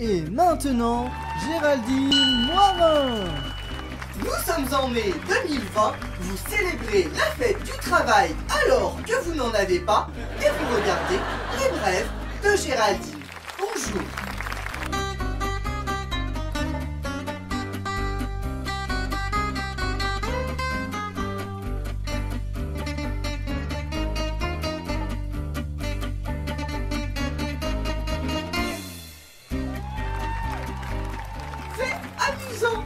Et maintenant, Géraldine Moirin. Nous sommes en mai 2020, vous célébrez la fête du travail alors que vous n'en avez pas et vous regardez les brèves de Géraldine. Bonjour. C'est amusant.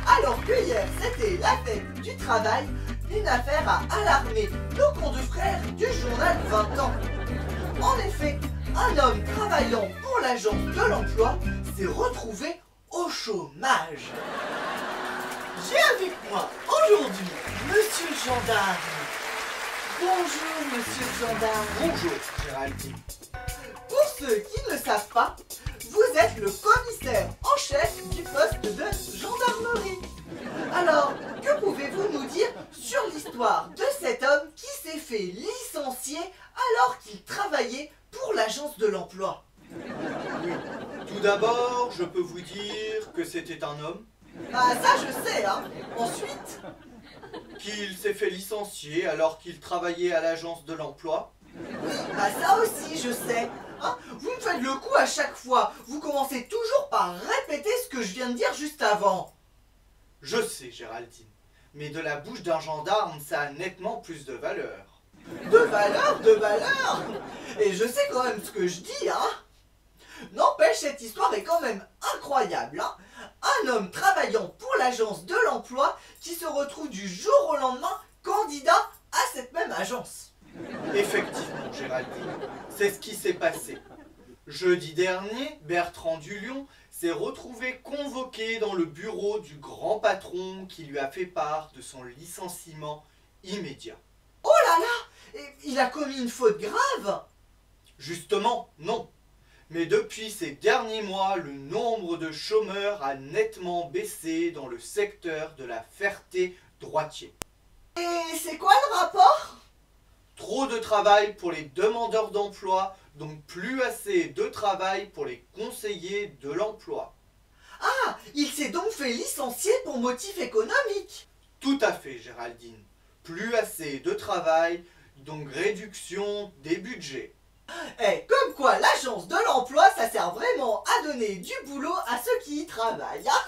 Alors que hier c'était la fête du travail, une affaire a alarmé nos confrères du journal 20 ans. En effet, un homme travaillant pour l'agence de l'emploi s'est retrouvé au chômage. J'ai avec moi aujourd'hui Monsieur le gendarme. Bonjour Monsieur le gendarme. Bonjour, Géraldine. Pour ceux qui ne savent pas, vous êtes le commissaire en chef du poste de gendarmerie. Alors, que pouvez-vous nous dire sur l'histoire de cet homme qui s'est fait licencier alors qu'il travaillait pour l'agence de l'emploi? Oui. Tout d'abord, je peux vous dire que c'était un homme Ah ça je sais, hein. Ensuite, qu'il s'est fait licencier alors qu'il travaillait à l'agence de l'emploi. bah ça aussi je sais. Hein, vous me faites le coup à chaque fois. Vous commencez toujours par répéter ce que je viens de dire juste avant. Je sais, Géraldine, mais de la bouche d'un gendarme, ça a nettement plus de valeur. De valeur, de valeur. Et je sais quand même ce que je dis, hein. N'empêche, cette histoire est quand même incroyable, hein. Un homme travaillant pour l'agence de l'emploi qui se retrouve du jour au lendemain candidat à cette même agence. Effectivement, Géraldine, c'est ce qui s'est passé. Jeudi dernier, Bertrand Dulion s'est retrouvé convoqué dans le bureau du grand patron qui lui a fait part de son licenciement immédiat. Oh là là, il a commis une faute grave. Justement, non. Mais depuis ces derniers mois, le nombre de chômeurs a nettement baissé dans le secteur de la Ferté-Droitier. Et c'est quoi le rapport? Trop de travail pour les demandeurs d'emploi, donc plus assez de travail pour les conseillers de l'emploi. Ah, il s'est donc fait licencier pour motif économique. Tout à fait, Géraldine. Plus assez de travail, donc réduction des budgets. Eh, comme quoi l'agence de l'emploi, ça sert vraiment à donner du boulot à ceux qui y travaillent. Hein.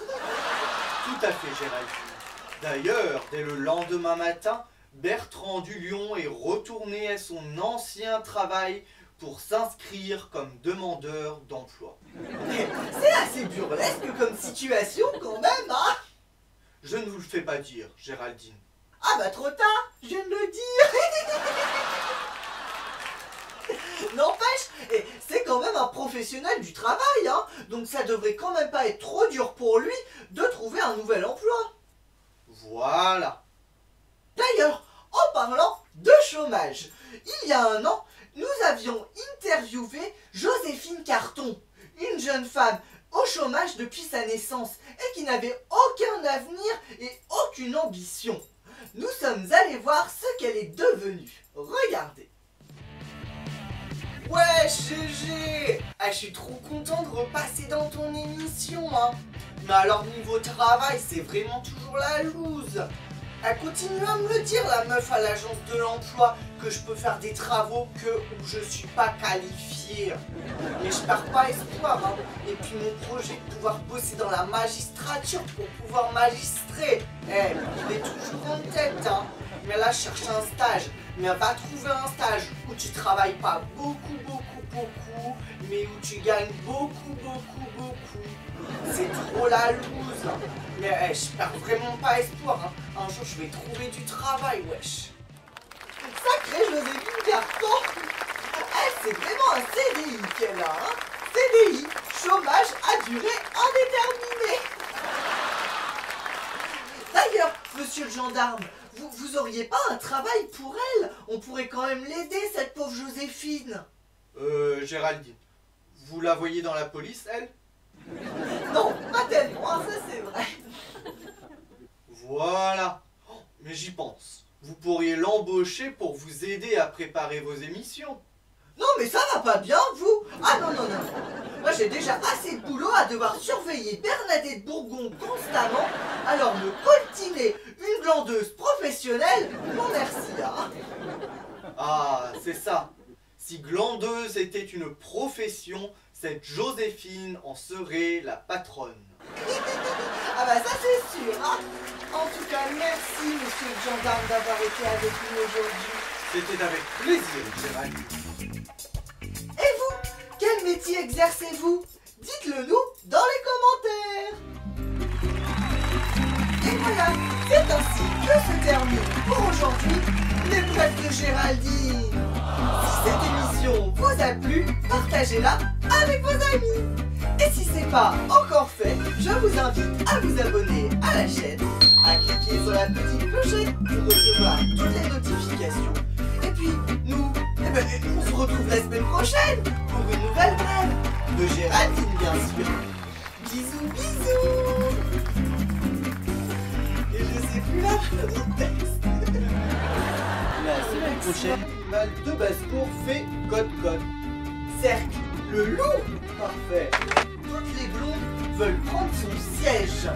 Tout à fait, Géraldine. D'ailleurs, dès le lendemain matin, Bertrand Dulion est retourné à son ancien travail pour s'inscrire comme demandeur d'emploi. C'est assez burlesque comme situation quand même, hein. Je ne vous le fais pas dire, Géraldine. Ah bah trop tard, je viens de le dire. N'empêche, c'est quand même un professionnel du travail, hein. Donc ça devrait quand même pas être trop dur pour lui de trouver un nouvel emploi. Voilà. D'ailleurs, en parlant de chômage, il y a un an, nous avions interviewé Joséphine Carton, une jeune femme au chômage depuis sa naissance et qui n'avait aucun avenir et aucune ambition. Nous sommes allés voir ce qu'elle est devenue. Regardez. Ouais, GG! Ah, je suis trop content de repasser dans ton émission, hein. Mais alors, niveau travail, c'est vraiment toujours la loose. Elle continue à me le dire, la meuf à l'agence de l'emploi, que je peux faire des travaux où je suis pas qualifiée. Mais je perds pas espoir, hein. Et puis mon projet de pouvoir bosser dans la magistrature pour pouvoir magistrer, il est toujours en tête, hein. Mais là, je cherche un stage. Mais va trouver un stage où tu travailles pas beaucoup, mais où tu gagnes beaucoup. C'est trop la loose. Mais je perds vraiment pas espoir, hein. Un jour, je vais trouver du travail, wesh. Sacré Joséphine Carton. C'est vraiment un CDI qu'elle a, hein. CDI, chômage à durée indéterminée. D'ailleurs, monsieur le gendarme, vous auriez pas un travail pour elle? On pourrait quand même l'aider, cette pauvre Joséphine. Géraldine, vous la voyez dans la police, elle? Non, pas tellement, hein, ça c'est vrai. Voilà. Oh, mais j'y pense. Vous pourriez l'embaucher pour vous aider à préparer vos émissions. Non mais ça va pas bien, vous. Ah non. Moi j'ai déjà assez de boulot à devoir surveiller Bernadette Bourgon constamment, alors me coltiner une glandeuse professionnelle, non merci hein. Ah, c'est ça. Si glandeuse était une profession, cette Joséphine en serait la patronne. Ah bah ça c'est sûr hein. En tout cas merci monsieur le gendarme d'avoir été avec nous aujourd'hui. C'était avec plaisir, Géraldine. Et vous, quel métier exercez-vous? Dites-le nous dans les commentaires. Et voilà, c'est ainsi que se termine pour aujourd'hui l'épreuve de Géraldine. Si cette émission vous a plu, partagez-la avec vos amis. Et si c'est pas encore fait, je vous invite à vous abonner à la chaîne, à cliquer sur la petite clochette pour recevoir toutes les notifications. Et puis, nous, on se retrouve la semaine prochaine pour une nouvelle brève de Géraldine, bien sûr. Bisous, bisous. Et je sais plus la fin du texte. La semaine prochaine. Mal de basse-cour fait code-code. Cercle, le loup. Parfait. Toutes les blondes veulent prendre son siège.